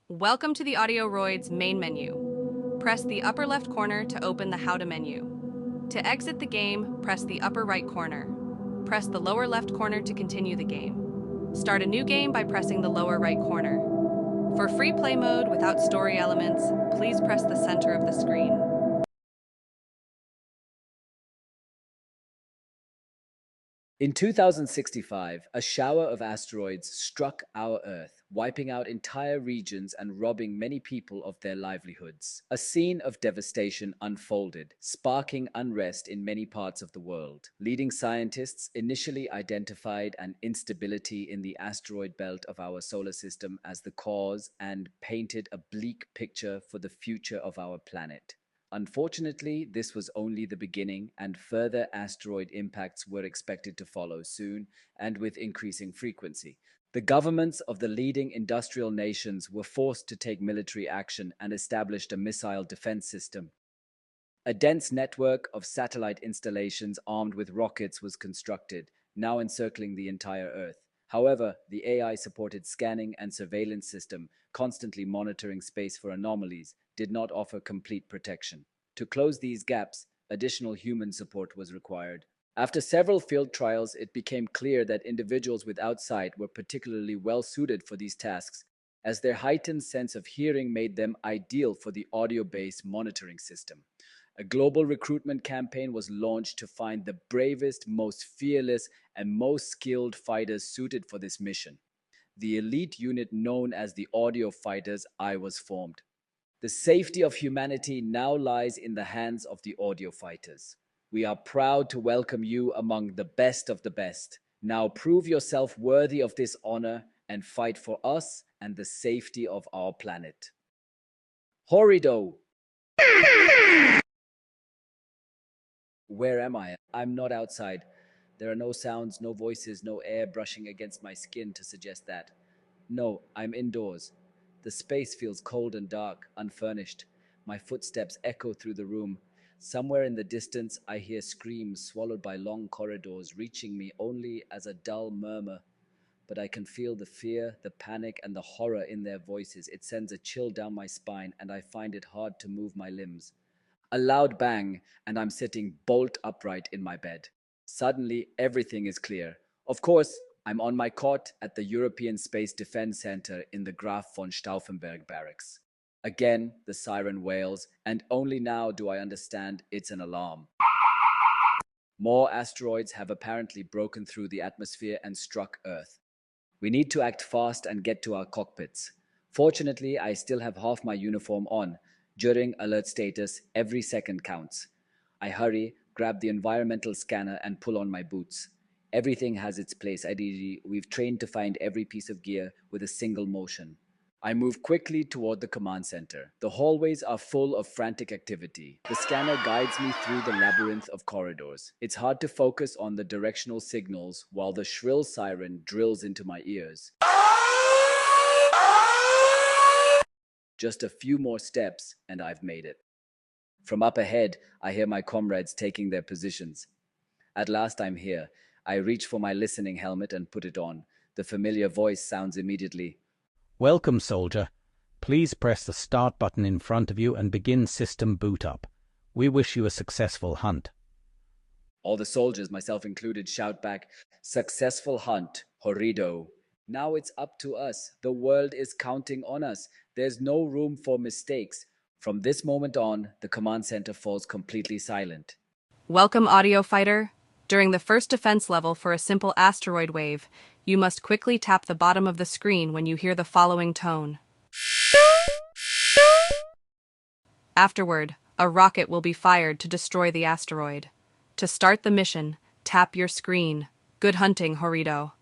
Welcome to the Audio Roids main menu. Press the upper left corner to open the How to menu. To exit the game, press the upper right corner. Press the lower left corner to continue the game. Start a new game by pressing the lower right corner. For free play mode without story elements, please press the center of the screen. In 2065, a shower of asteroids struck our Earth, wiping out entire regions and robbing many people of their livelihoods. A scene of devastation unfolded, sparking unrest in many parts of the world. Leading scientists initially identified an instability in the asteroid belt of our solar system as the cause and painted a bleak picture for the future of our planet. Unfortunately, this was only the beginning, and further asteroid impacts were expected to follow soon and with increasing frequency. The governments of the leading industrial nations were forced to take military action and established a missile defense system. A dense network of satellite installations armed with rockets was constructed, now encircling the entire Earth. However, the AI-supported scanning and surveillance system, constantly monitoring space for anomalies, did not offer complete protection. To close these gaps, additional human support was required. After several field trials, it became clear that individuals without sight were particularly well suited for these tasks, as their heightened sense of hearing made them ideal for the audio-based monitoring system. A global recruitment campaign was launched to find the bravest, most fearless, and most skilled fighters suited for this mission. The elite unit known as the Audio Fighters I was formed. The safety of humanity now lies in the hands of the Audio Fighters. We are proud to welcome you among the best of the best. Now prove yourself worthy of this honor and fight for us and the safety of our planet. Horrido! Where am I? I'm not outside. There are no sounds, no voices, no air brushing against my skin to suggest that. No, I'm indoors. The space feels cold and dark, unfurnished. My footsteps echo through the room. Somewhere in the distance, I hear screams swallowed by long corridors, reaching me only as a dull murmur. But I can feel the fear, the panic, and the horror in their voices. It sends a chill down my spine, and I find it hard to move my limbs. A loud bang, and I'm sitting bolt upright in my bed. Suddenly, everything is clear. Of course, I'm on my cot at the European Space Defense Center in the Graf von Stauffenberg barracks. Again, the siren wails, and only now do I understand it's an alarm. More asteroids have apparently broken through the atmosphere and struck Earth. We need to act fast and get to our cockpits. Fortunately, I still have half my uniform on. During alert status, every second counts. I hurry, grab the environmental scanner, and pull on my boots. Everything has its place. We've trained to find every piece of gear with a single motion. I move quickly toward the command center. The hallways are full of frantic activity. The scanner guides me through the labyrinth of corridors. It's hard to focus on the directional signals while the shrill siren drills into my ears. Just a few more steps, and I've made it. From up ahead, I hear my comrades taking their positions. At last I'm here. I reach for my listening helmet and put it on. The familiar voice sounds immediately. Welcome, soldier. Please press the start button in front of you and begin system boot up. We wish you a successful hunt. All the soldiers, myself included, shout back, "Successful hunt, Horrido." Now it's up to us. The world is counting on us. There's no room for mistakes. From this moment on, the command center falls completely silent. Welcome, Audio Fighter. During the first defense level for a simple asteroid wave, you must quickly tap the bottom of the screen when you hear the following tone. Afterward, a rocket will be fired to destroy the asteroid. To start the mission, tap your screen. Good hunting, Horrido.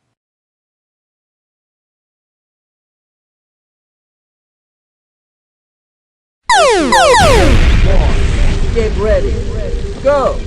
Get ready. Go!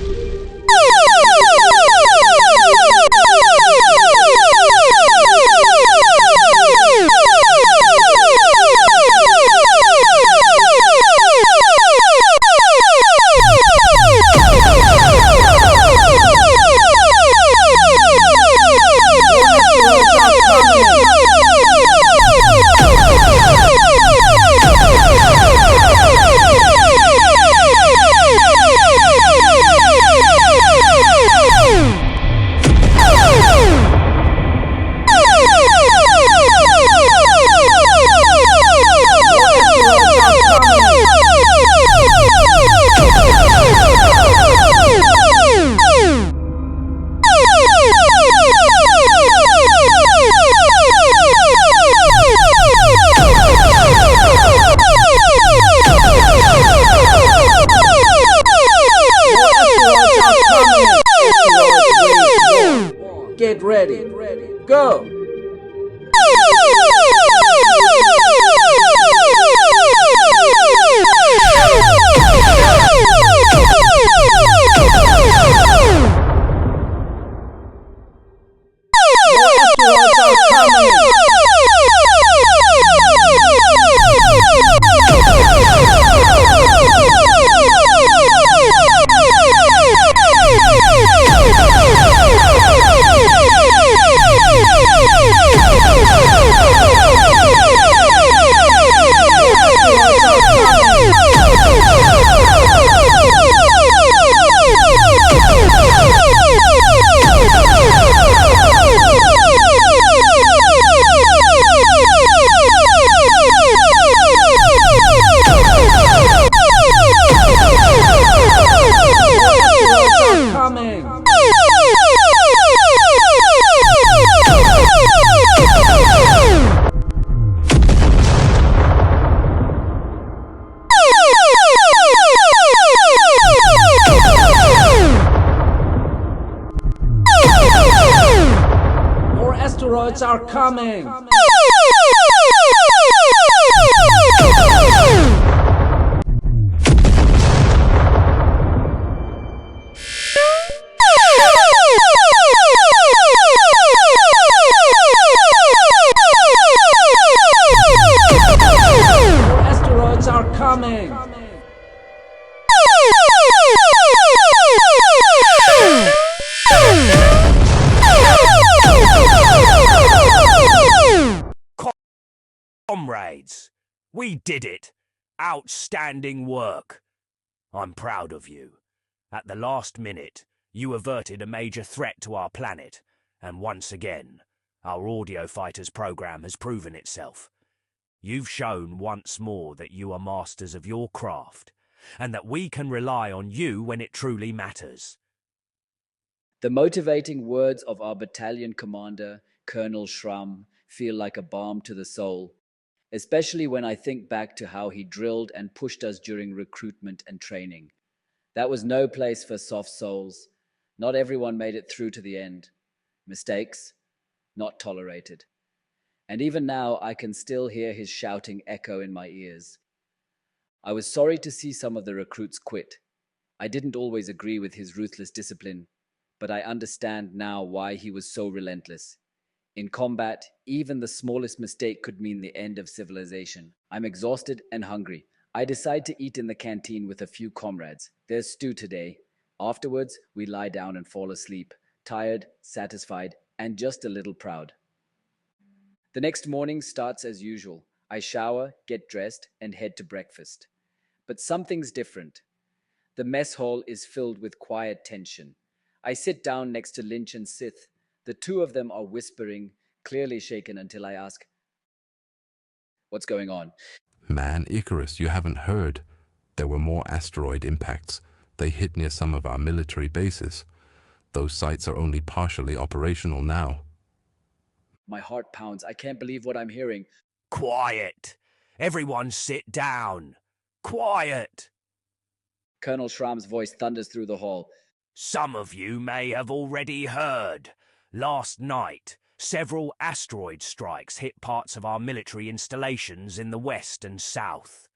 Asteroids are coming! Asteroids are coming! Comrades, we did it. Outstanding work. I'm proud of you. At the last minute, you averted a major threat to our planet, and once again, our audio fighters program has proven itself. You've shown once more that you are masters of your craft, and that we can rely on you when it truly matters. The motivating words of our battalion commander, Colonel Schramm, feel like a balm to the soul, especially when I think back to how he drilled and pushed us during recruitment and training. That was no place for soft souls. Not everyone made it through to the end. Mistakes, not tolerated. And even now, I can still hear his shouting echo in my ears. I was sorry to see some of the recruits quit. I didn't always agree with his ruthless discipline, but I understand now why he was so relentless. In combat, even the smallest mistake could mean the end of civilization. I'm exhausted and hungry. I decide to eat in the canteen with a few comrades. There's stew today. Afterwards, we lie down and fall asleep, tired, satisfied, and just a little proud. The next morning starts as usual. I shower, get dressed, and head to breakfast. But something's different. The mess hall is filled with quiet tension. I sit down next to Lynch and Sith. The two of them are whispering, clearly shaken, until I ask, "What's going on?" Man, Icarus, you haven't heard. There were more asteroid impacts. They hit near some of our military bases. Those sites are only partially operational now. My heart pounds. I can't believe what I'm hearing. Quiet! Everyone sit down! Quiet! Colonel Schramm's voice thunders through the hall. Some of you may have already heard. Last night, several asteroid strikes hit parts of our military installations in the west and south.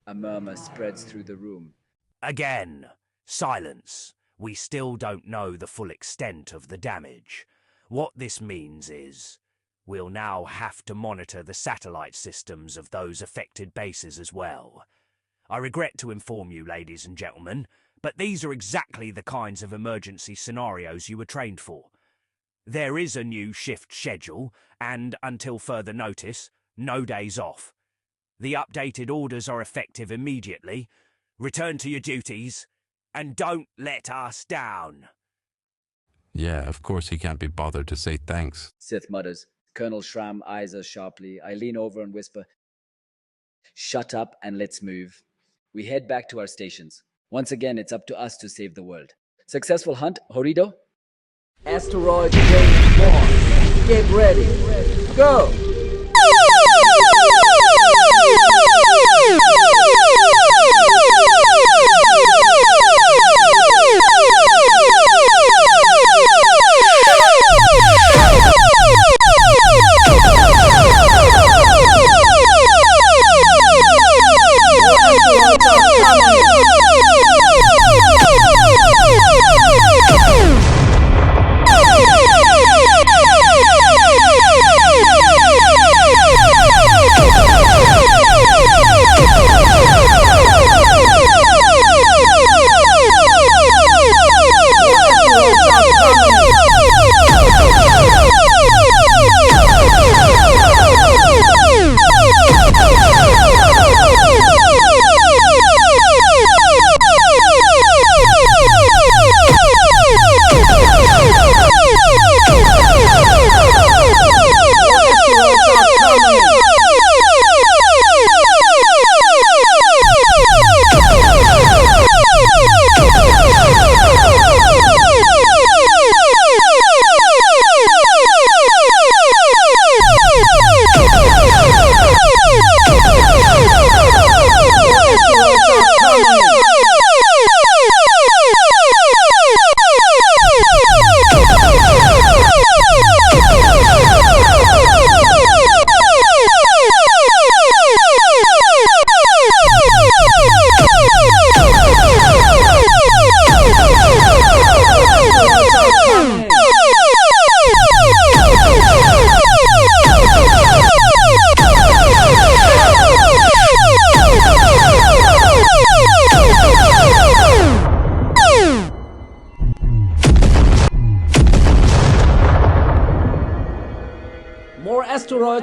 A murmur spreads through the room. Again, silence. We still don't know the full extent of the damage. What this means is, we'll now have to monitor the satellite systems of those affected bases as well. I regret to inform you, ladies and gentlemen, but these are exactly the kinds of emergency scenarios you were trained for. There is a new shift schedule, and until further notice, no days off. The updated orders are effective immediately. Return to your duties, and don't let us down. Yeah, of course he can't be bothered to say thanks. Sith mutters. Colonel Schramm eyes us sharply. I lean over and whisper, "Shut up and let's move." We head back to our stations. Once again, it's up to us to save the world. Successful hunt, Horido? Asteroid Wave 1. Get ready. Go!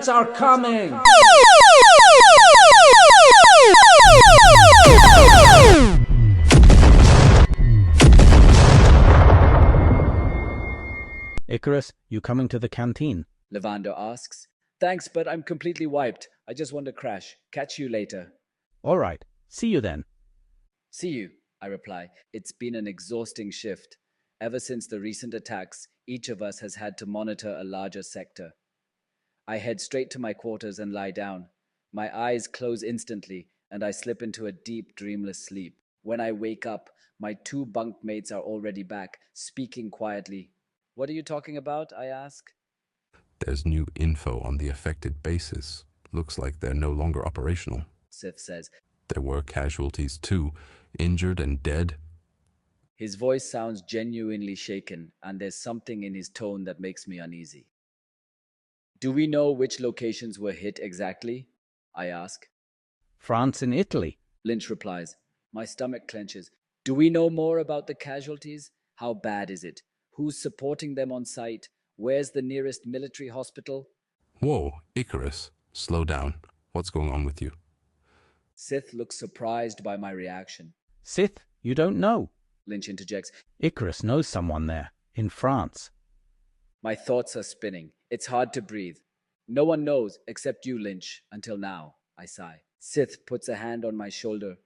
Asteroids are coming! Icarus, you coming to the canteen? Levander asks. Thanks, but I'm completely wiped. I just want to crash. Catch you later. All right, see you then. See you, I reply. It's been an exhausting shift. Ever since the recent attacks, each of us has had to monitor a larger sector. I head straight to my quarters and lie down. My eyes close instantly, and I slip into a deep, dreamless sleep. When I wake up, my two bunkmates are already back, speaking quietly. What are you talking about? I ask. There's new info on the affected bases. Looks like they're no longer operational. Sif says. There were casualties too, injured and dead. His voice sounds genuinely shaken, and there's something in his tone that makes me uneasy. Do we know which locations were hit exactly? I ask. France and Italy. Lynch replies. My stomach clenches. Do we know more about the casualties? How bad is it? Who's supporting them on site? Where's the nearest military hospital? Whoa, Icarus, slow down. What's going on with you? Sith looks surprised by my reaction. Sith, you don't know. Lynch interjects. Icarus knows someone there, in France. My thoughts are spinning. It's hard to breathe. No one knows except you, Lynch, until now, I sigh. Sith puts a hand on my shoulder.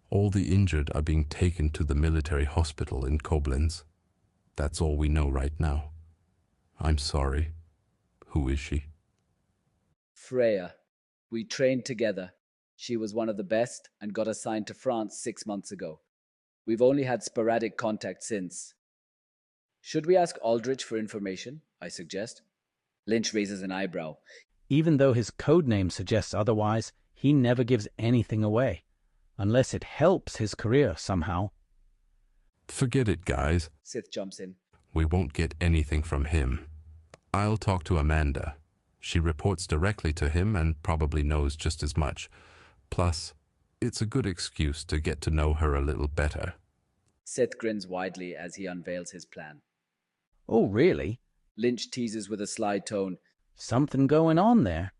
All the injured are being taken to the military hospital in Koblenz. That's all we know right now. I'm sorry. Who is she? Freya. We trained together. She was one of the best and got assigned to France 6 months ago. We've only had sporadic contact since. Should we ask Aldrich for information? I suggest. Lynch raises an eyebrow. Even though his code name suggests otherwise, he never gives anything away, unless it helps his career somehow. Forget it, guys. Sith jumps in. We won't get anything from him. I'll talk to Amanda. She reports directly to him and probably knows just as much. Plus, it's a good excuse to get to know her a little better. Seth grins widely as he unveils his plan. Oh, really? Lynch teases with a sly tone. Something going on there.